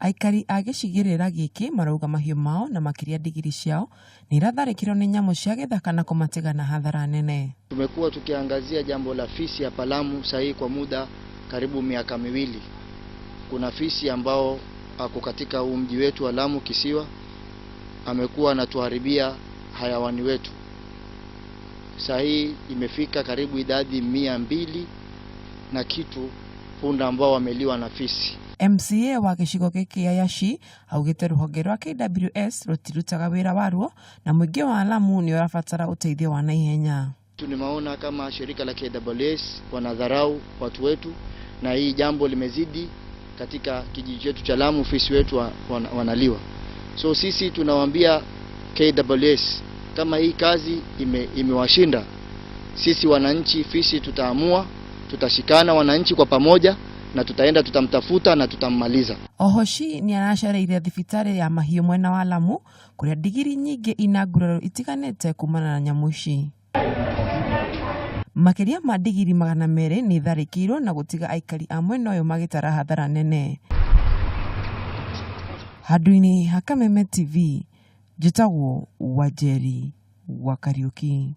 Aikari a gicigirira giki marauga mahiu mao na makiria digiri ciao ni ratharikirwo ni nyamu cia githaka na kumatega na hadhara nene. Tumekuwa tukiangazia jambo la fisi hapa Lamu sahi kwa muda karibu miaka miwili. Kuna fisi ambao ako katika huu mji wetu wa Lamu kisiwa, amekuwa anatuharibia hayawani wetu. Sahi imefika karibu idadi 200 na kitu punda ambao wameliwa na fisi. MCA wa gicigo giki Yashi augite ruhonge rwa KWS rutirutaga wira waruo na muingi wa Lamu ni urabatara uteithio wa naihenya. Tunaona kama shirika la KWS wanadharau watu wetu, na hii jambo limezidi katika kijiji chetu cha Lamu, fisi wetu wanaliwa. So sisi tunawaambia KWS kama hii kazi imewashinda, sisi wananchi fisi tutaamua, tutashikana wananchi kwa pamoja na tutaenda tutamtafuta na tutammaliza. Ohoshi ni anashareire thibitari ya mahiu mwena wa Lamu kuria digiri nyingi ina nguraro itiganete kumana na nyamu ici. Makiria ma digiri 200 ni tharikirwo na gutiga aikari a mwena uyu magitara hadhara nene. Handu-ini ha Kameme TV, njitagwo Wanjeri wa Kariuki.